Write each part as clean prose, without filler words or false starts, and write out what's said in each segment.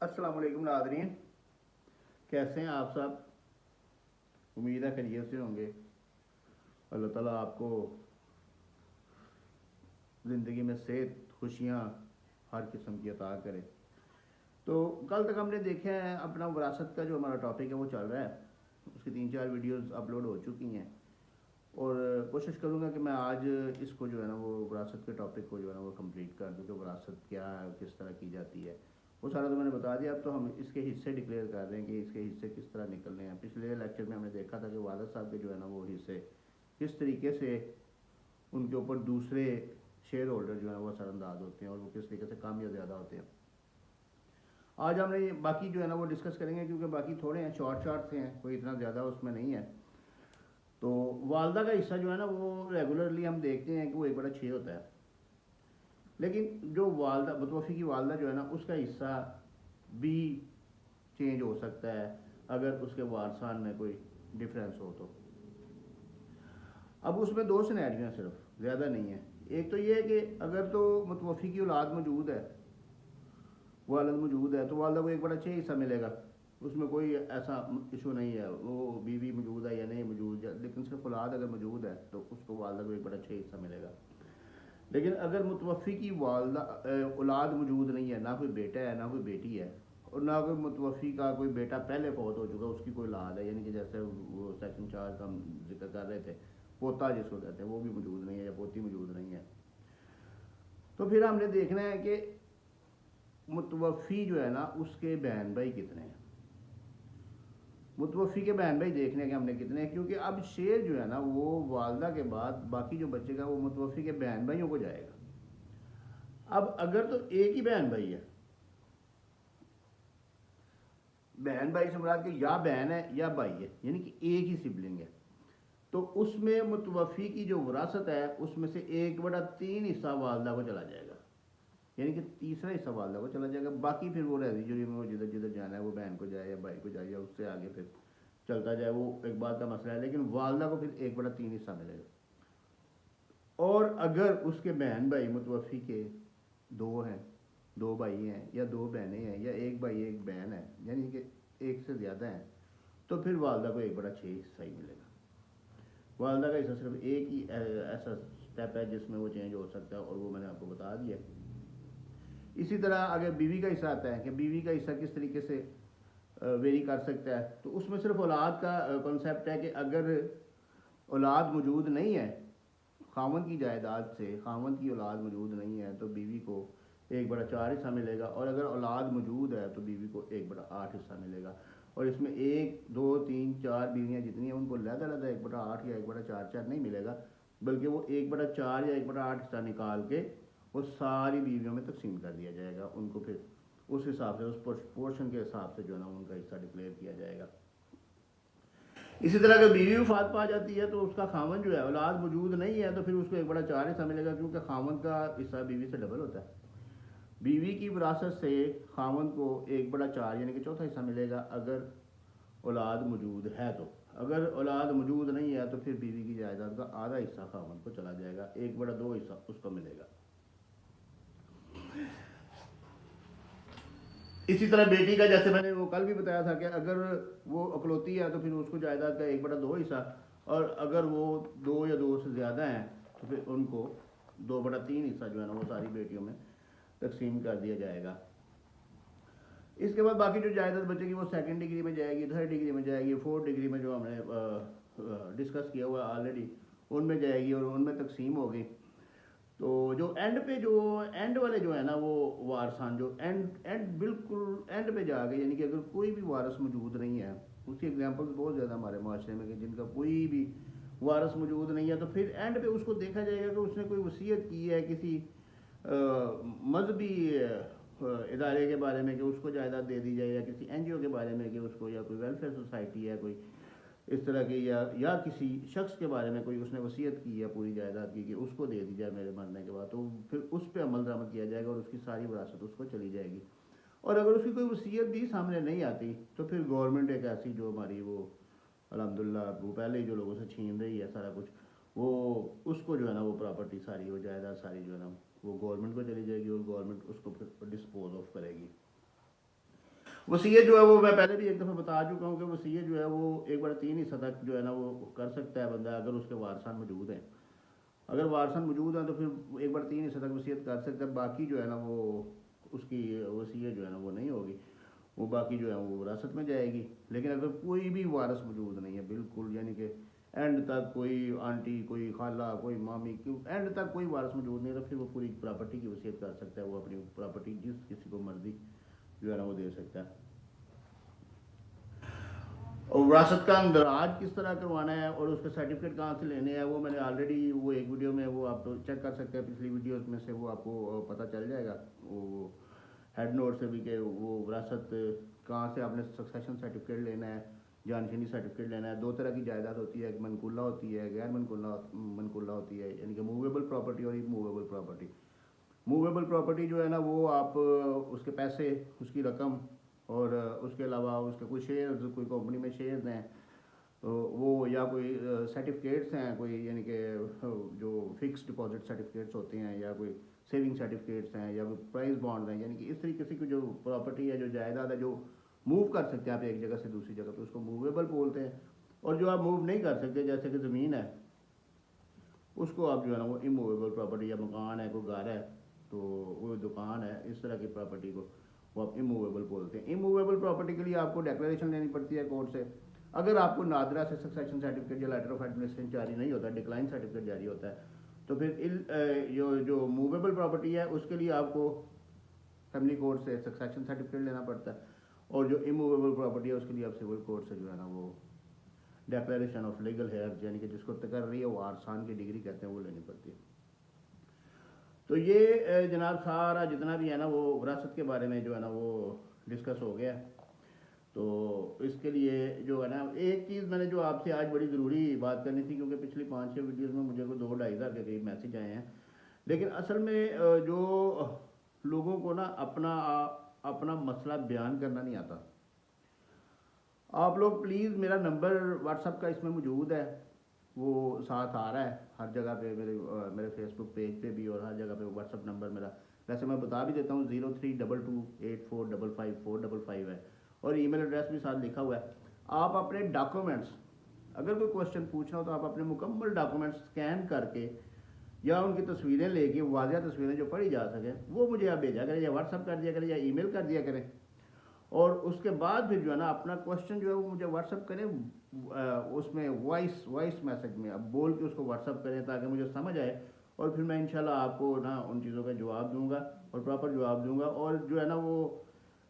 अस्सलाम वालेकुम नाज़रीन, कैसे हैं आप सब। उम्मीद है खैरियत से होंगे। अल्लाह ताला आपको ज़िंदगी में सेहत खुशियाँ हर किस्म की अता करे। तो कल तक हमने देखा है अपना विरासत का जो हमारा टॉपिक है वो चल रहा है। उसकी 3-4 वीडियोस अपलोड हो चुकी हैं और कोशिश करूँगा कि मैं आज इसको जो है ना वो विरासत के टॉपिक को जो है ना वो कंप्लीट कर दूँ कि विरासत क्या है, किस तरह की जाती है। वो सारा तो मैंने बता दिया। अब तो हम इसके हिस्से डिक्लेयर कर रहे हैं कि इसके हिस्से किस तरह निकलने हैं। पिछले लेक्चर में हमने देखा था कि वालिद साहब के जो है ना वो हिस्से किस तरीके से उनके ऊपर दूसरे शेयर होल्डर जो है वो असरअंदाज होते हैं और वो किस तरीके से कम या ज़्यादा होते हैं। आज हमने बाकी जो है ना वो डिस्कस करेंगे क्योंकि बाकी थोड़े हैं, शॉर्ट शॉर्ट से हैं, कोई इतना ज़्यादा उसमें नहीं है। तो वालदा का हिस्सा जो है ना वो रेगुलरली हम देखते हैं कि वो एक बड़ा 6 होता है, लेकिन जो वालदा मुतवफ़ी की वालदा जो है ना उसका हिस्सा भी चेंज हो सकता है अगर उसके वारसान में कोई डिफरेंस हो तो। अब उसमें 2 सिनेरियो हैं, सिर्फ, ज़्यादा नहीं है। एक तो ये है कि अगर तो मुतवफ़ी की औलाद मौजूद है, वालिद मौजूद है, तो वालदा को एक बड़ा 6 हिस्सा मिलेगा। उसमें कोई ऐसा इशू नहीं है, वो बीवी मौजूद है या नहीं मौजूद है, लेकिन सिर्फ औलाद अगर मौजूद है तो उसको वालदा को एक बड़ा 6 हिस्सा मिलेगा। लेकिन अगर मुतवफ़ी की वालदा औलाद मौजूद नहीं है, ना कोई बेटा है ना कोई बेटी है, और ना कोई मुतवफ़ी का कोई बेटा पहले फौत हो चुका, उसकी कोई औलाद है, यानी कि जैसे वो सेक्शन 4 का हम जिक्र कर रहे थे, पोता जिसको कहते हैं वो भी मौजूद नहीं है या पोती मौजूद नहीं है, तो फिर हमने देखना है कि मुतवफ़ी जो है ना उसके बहन भाई कितने हैं। मुतवफ़ी के बहन भाई देखने के हमने कितने हैं, क्योंकि अब शेयर जो है ना वो वालदा के बाद बाकी जो बचेगा वो मुतवफ़ी के बहन भाइयों को जाएगा। अब अगर तो एक ही बहन भाई है, बहन भाई से मुराद कि या बहन है या भाई है, यानी कि एक ही सिबलिंग है, तो उसमें मुतवफ़ी की जो विरासत है उसमें से 1/3 हिस्सा वालदा को चला जाएगा, यानी कि तीसरा हिस्सा वालदा को चला जाएगा। बाकी फिर वो रेजिडुअरी में वो जिधर जिधर जाना है वो बहन को जाए या भाई को जाए या उससे आगे फिर चलता जाए, वो एक बात का मसला है, लेकिन वालदा को फिर 1/3 हिस्सा मिलेगा। और अगर उसके बहन भाई मुतवफ़ी के 2 हैं, 2 भाई हैं या 2 बहनें हैं या 1 भाई 1 बहन है, यानी कि एक से ज़्यादा हैं, तो फिर वालदा को 1/6 हिस्सा ही मिलेगा। वालदा का हिस्सा सिर्फ एक ही ऐसा स्टेप है जिसमें वो चेंज हो सकता है और वो मैंने आपको बता दिया। इसी तरह अगर बीवी का हिस्सा आता है कि बीवी का हिस्सा किस तरीके से वेरी कर सकता है, तो उसमें सिर्फ औलाद का कॉन्सेप्ट है कि अगर औलाद मौजूद नहीं है, खामन की जायदाद से खामन की औलाद मौजूद नहीं है, तो बीवी को 1/4 हिस्सा मिलेगा, और अगर औलाद मौजूद है तो बीवी को 1/8 हिस्सा मिलेगा। और इसमें 1 2 3 4 बीवियाँ जितनी हैं उनको लहदा 1/8 या 1/4 नहीं मिलेगा, बल्कि वो 1/4 या 1/8 हिस्सा निकाल के वो सारी बीवियों में तकसीम कर दिया जाएगा। उनको फिर उस हिसाब से, उस पोर्शन के हिसाब से जो है ना उनका हिस्सा डिक्लेयर किया जाएगा। इसी तरह अगर बीवी वफात पा जाती है तो उसका खामन जो है, औलाद मौजूद नहीं है, तो फिर उसको 1/4 हिस्सा मिलेगा, क्योंकि खामन का हिस्सा बीवी से डबल होता है। बीवी की विरासत से खामन को 1/4 यानी कि चौथा हिस्सा मिलेगा अगर औलाद मौजूद है। तो अगर औलाद मौजूद नहीं है तो फिर बीवी की जायदाद का आधा हिस्सा खामन को चला जाएगा, 1/2 हिस्सा उसको मिलेगा। इसी तरह बेटी का, जैसे मैंने वो कल भी बताया था कि अगर वो अकलौती है तो फिर उसको जायदाद का 1/2 हिस्सा, और अगर वो 2 या 2 से ज़्यादा हैं तो फिर उनको 2/3 हिस्सा जो है ना वो सारी बेटियों में तकसीम कर दिया जाएगा। इसके बाद बाकी जो जायदाद बचेगी वो 2nd डिग्री में जाएगी, 3rd डिग्री में जाएगी, 4th डिग्री में जो हमने डिस्कस किया हुआ ऑलरेडी उनमें जाएगी और उनमें तकसीम होगी। तो जो एंड पे, जो एंड वाले जो है ना वो वारसान जो एंड बिल्कुल एंड पे जा गए, यानी कि अगर कोई भी वारस मौजूद नहीं है, उसकी एग्जांपल्स बहुत ज़्यादा हमारे माशरे में कि जिनका कोई भी वारस मौजूद नहीं है, तो फिर एंड पे उसको देखा जाएगा कि उसने कोई वसीयत की है किसी मजहबी इदारे के बारे में कि उसको जायदाद दे दी जाए, या किसी NGO के बारे में कि उसको, या कोई वेलफेयर सोसाइटी है कोई इस तरह की, या किसी शख्स के बारे में कोई उसने वसीयत की है पूरी जायदाद की कि उसको दे दी जाए मेरे मरने के बाद, तो फिर उस पर अमल दरामद किया जाएगा और उसकी सारी विरासत उसको चली जाएगी। और अगर उसकी कोई वसीयत भी सामने नहीं आती तो फिर गवर्नमेंट एक ऐसी जो हमारी वो अल्हम्दुलिल्लाह वो पहले ही जो लोगों से छीन रही है सारा कुछ, वो उसको जो है ना वो प्रॉपर्टी सारी, वो जायदाद सारी जो है ना वो गवर्नमेंट को चली जाएगी और गवर्नमेंट उसको फिर डिस्पोज ऑफ करेगी। वसीयत जो है वो मैं पहले भी एक दफ़ा बता चुका हूँ कि वसीयत जो है वो 1/3 हिस्सा तक जो है ना वो कर सकता है बंदा, अगर उसके वारसान मौजूद हैं। अगर वारसन मौजूद हैं तो फिर 1/3 हिस्से तक वसीयत कर सकता है, बाकी जो है ना वो उसकी वसीयत जो है ना वो नहीं होगी, वो बाकी जो है वो विरासत में जाएगी। लेकिन अगर कोई भी वारस मौजूद नहीं है बिल्कुल, यानी कि एंड तक कोई आंटी, कोई खाला, कोई मामी, एंड तक कोई वारस मौजूद नहीं, तो फिर वो पूरी प्रॉपर्टी की वसीयत कर सकता है। वो अपनी प्रॉपर्टी जिस किसी को मर्जी जो है ना वो दे सकता है। और विरासत का अंदराज किस तरह करवाना है और उसके सर्टिफिकेट कहाँ से लेने हैं, वो मैंने ऑलरेडी वो एक वीडियो में, वो आप तो चेक कर सकते हैं पिछली वीडियोस में से, वो आपको पता चल जाएगा वो हेड नोट से भी कि वो विरासत कहाँ से आपने सक्सेशन सर्टिफिकेट लेना है, जानशीनी सर्टिफिकेट लेना है। दो तरह की जायदाद होती है, एक मनकुल्ला होती है, गैर मनकुल्ला होती है, यानी कि मूवेबल प्रॉपर्टी और इमूवेबल प्रॉपर्टी। मूवेबल प्रॉपर्टी जो है ना वो आप उसके पैसे, उसकी रकम और उसके अलावा उसके कोई शेयर्स, कोई कंपनी में शेयर्स हैं तो वो, या कोई सर्टिफिकेट्स हैं कोई, यानी कि जो फिक्स डिपॉजिट सर्टिफिकेट्स होते हैं, या कोई सेविंग सर्टिफिकेट्स हैं, या कोई प्राइस बॉन्ड हैं, यानी कि इस तरीके से की जो प्रॉपर्टी है, जो जायदाद है, जो मूव कर सकते हैं आप एक जगह से दूसरी जगह पे, उसको मूवेबल बोलते हैं। और जो आप मूव नहीं कर सकते, जैसे कि ज़मीन है, उसको आप जो है ना वो इमूवेबल प्रॉपर्टी, या मकान है, कोई घर है, तो वो दुकान है, इस तरह की प्रॉपर्टी को वो आप इमूवेबल बोलते हैं। इमूवेबल प्रॉपर्टी के लिए आपको डिक्लेरेशन लेनी पड़ती है कोर्ट से। अगर आपको नादरा से सक्सेशन सर्टिफिकेट या लेटर ऑफ एडमिनिस्ट्रेशन जारी नहीं होता, डिक्लाइन सर्टिफिकेट जारी होता है, तो फिर जो मूवेबल प्रॉपर्टी है उसके लिए आपको फैमिली कोर्ट से सक्सेशन सर्टिफिकेट लेना पड़ता है, और जो इमूवेबल प्रॉपर्टी है उसके लिए आप सिविल कोर्ट से जो है ना वो डिक्लेरेशन ऑफ लीगल हेयर, यानी कि जिसको तकर्री है वारसान की डिग्री कहते हैं, वो लेनी पड़ती है। तो ये जनाब सारा जितना भी है ना वो विरासत के बारे में जो है ना वो डिस्कस हो गया। तो इसके लिए जो है ना एक चीज़ मैंने जो आपसे आज बड़ी ज़रूरी बात करनी थी, क्योंकि पिछली 5-6 वीडियोज़ में मुझे को 2-2.5 हज़ार के करीब मैसेज आए हैं, लेकिन असल में जो लोगों को ना अपना मसला बयान करना नहीं आता। आप लोग प्लीज़, मेरा नंबर व्हाट्सअप का इसमें मौजूद है, वो साथ आ रहा है हर जगह पे, मेरे फेसबुक पेज पे भी और हर जगह पे व्हाट्सअप नंबर मेरा, वैसे मैं बता भी देता हूँ, 0322845545 है, और ईमेल एड्रेस भी साथ लिखा हुआ है। आप अपने डॉक्यूमेंट्स, अगर कोई क्वेश्चन पूछना हो तो आप अपने मुकम्मल डॉक्यूमेंट्स स्कैन करके या उनकी तस्वीरें लेके, वाज़िया तस्वीरें जो पढ़ी जा सकें, वो मुझे आप भेजा करें, या व्हाट्सअप कर दिया करें, या ईमेल कर दिया करें। और उसके बाद फिर जो है ना अपना क्वेश्चन जो है वो मुझे व्हाट्सअप करें, उसमें वॉइस मैसेज में आप बोल के उसको व्हाट्सअप करें, ताकि मुझे समझ आए, और फिर मैं इंशाल्लाह आपको ना उन चीज़ों का जवाब दूंगा, और प्रॉपर जवाब दूंगा। और जो है ना वो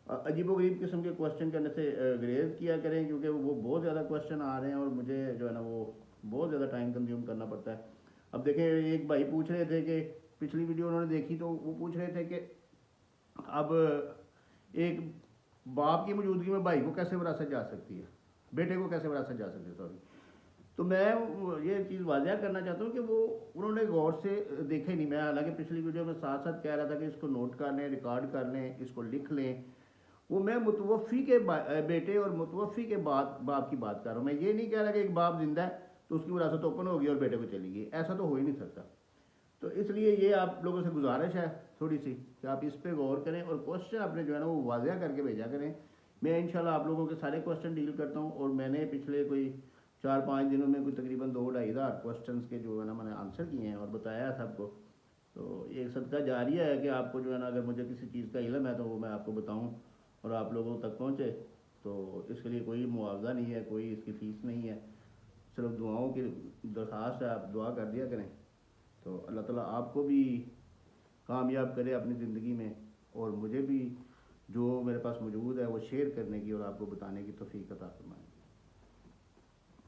अजीबोगरीब किस्म के क्वेश्चन करने से ग्रेज किया करें, क्योंकि वो बहुत ज़्यादा क्वेश्चन आ रहे हैं और मुझे जो है ना वो बहुत ज़्यादा टाइम कंज्यूम करना पड़ता है। अब देखें, एक भाई पूछ रहे थे कि पिछली वीडियो उन्होंने देखी, तो वो पूछ रहे थे कि अब एक बाप की मौजूदगी में भाई को कैसे विरासत जा सकती है, बेटे को कैसे विरासत जा सकती है, सॉरी। तो मैं ये चीज़ वाज़िया करना चाहता हूँ कि वो उन्होंने गौर से देखा ही नहीं। मैं हालांकि पिछली वीडियो में साथ साथ कह रहा था कि इसको नोट कर लें, रिकॉर्ड कर लें, इसको लिख लें। वो मैं मुतवफ़ी के बेटे और मुतवफ़ी के बाप की बात कर रहा हूँ। मैं ये नहीं कह रहा कि एक बाप जिंदा है तो उसकी विरासत ओपन होगी और बेटे को चली गई, ऐसा तो हो ही नहीं सकता। तो इसलिए ये आप लोगों से गुजारिश है थोड़ी सी कि आप इस पे गौर करें, और क्वेश्चन अपने जो है ना वो वाज़िया करके भेजा करें। मैं इंशाल्लाह आप लोगों के सारे क्वेश्चन डील करता हूँ, और मैंने पिछले कोई 4-5 दिनों में कोई तकरीबन 2-2.5 हज़ार क्वेश्चन के जो है ना मैंने आंसर किए हैं और बताया सबको। तो ये सदका जारिया है कि आपको जो है ना अगर मुझे किसी चीज़ का इल्म है तो वो मैं आपको बताऊँ और आप लोगों तक पहुँचे। तो इसके लिए कोई मुआवजा नहीं है, कोई इसकी फ़ीस नहीं है, सिर्फ दुआओं की दरख्वास्त है, आप दुआ कर दिया करें। तो अल्लाह ताला आपको भी कामयाब करे अपनी ज़िंदगी में, और मुझे भी जो मेरे पास मौजूद है वो शेयर करने की और आपको बताने की तौफीक अता फरमाए।